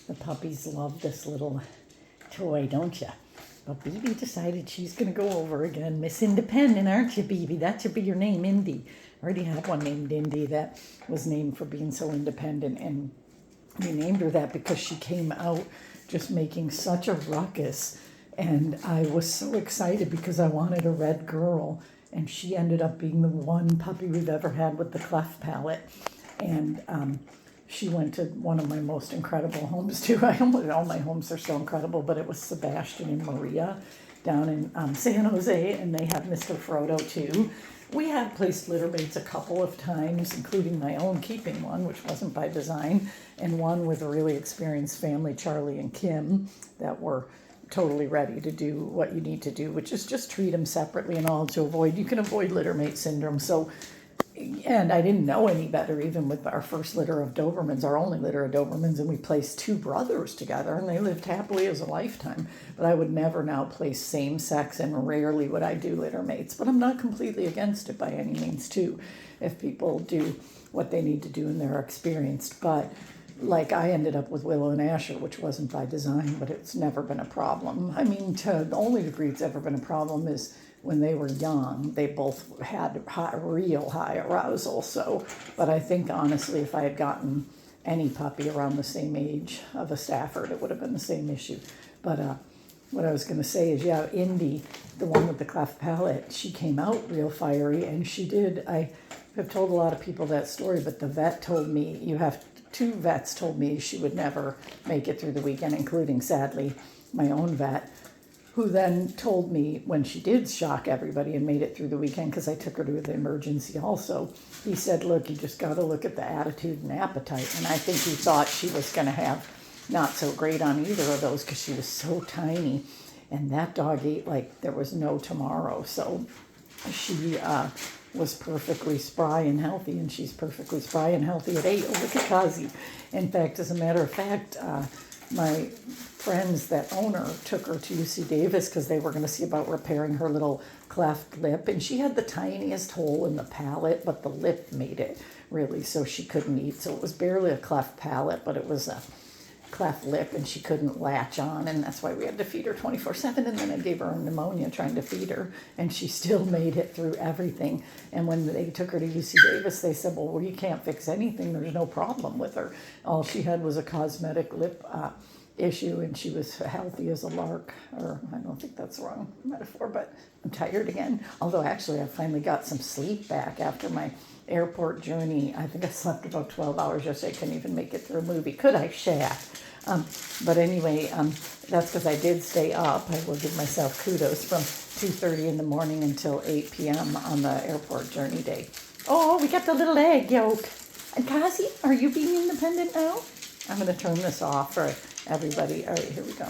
The puppies love this little toy, don't you? But Bibi decided she's going to go over again. Miss Independent, aren't you, Bibi? That should be your name, Indy. I already had one named Indy that was named for being so independent, and we named her that because she came out just making such a ruckus. And I was so excited because I wanted a red girl, and she ended up being the one puppy we've ever had with the cleft palate. And she went to one of my most incredible homes too. All my homes are so incredible, but it was Sebastian and Maria down in San Jose, and they have Mr. Frodo too. We have placed litter mates a couple of times, including my own keeping one, which wasn't by design, and one with a really experienced family, Charlie and Kim, that were totally ready to do what you need to do, which is just treat them separately and all you can avoid litter mate syndrome. So, and I didn't know any better even with our first litter of Dobermans, our only litter of Dobermans, and we placed two brothers together and they lived happily as a lifetime. But I would never now place same sex, and rarely would I do litter mates, but I'm not completely against it by any means too, if people do what they need to do and they're experienced. But like I ended up with Willow and Asher, which wasn't by design, but it's never been a problem. I mean, to the only degree it's ever been a problem is when they were young, they both had real high arousal. So, but I think honestly, if I had gotten any puppy around the same age of a Stafford, it would have been the same issue. But what I was going to say is, yeah, Indy, the one with the cleft palate, she came out real fiery, and she did. I have told a lot of people that story, but the vet told me two vets told me she would never make it through the weekend, including, sadly, my own vet, who then told me when she did shock everybody and made it through the weekend, because I took her to the emergency also, he said, look, you just got to look at the attitude and appetite. And I think he thought she was going to have not so great on either of those because she was so tiny. And that dog ate like there was no tomorrow. So she was perfectly spry and healthy, and she's perfectly spry and healthy at 8. Oh, look at Kazi. In fact, as a matter of fact, my friends that own her took her to UC Davis because they were going to see about repairing her little cleft lip, and she had the tiniest hole in the palate, but the lip made it really so she couldn't eat. So it was barely a cleft palate, but it was a cleft lip, and she couldn't latch on, and that's why we had to feed her 24/7. And then I gave her pneumonia trying to feed her, and she still made it through everything. And when they took her to UC Davis, they said, well, you can't fix anything, there's no problem with her. All she had was a cosmetic lip issue, and she was healthy as a lark. Or I don't think that's the wrong metaphor, but I'm tired again. Although actually I finally got some sleep back after my airport journey. I think I slept about 12 hours yesterday. I couldn't even make it through a movie. Could I? Shaft. But anyway, that's because I did stay up. I will give myself kudos from 2:30 in the morning until 8 p.m. on the airport journey day. Oh, we got the little egg yolk. And Kazi, are you being independent now? I'm going to turn this off for everybody. All right, here we go.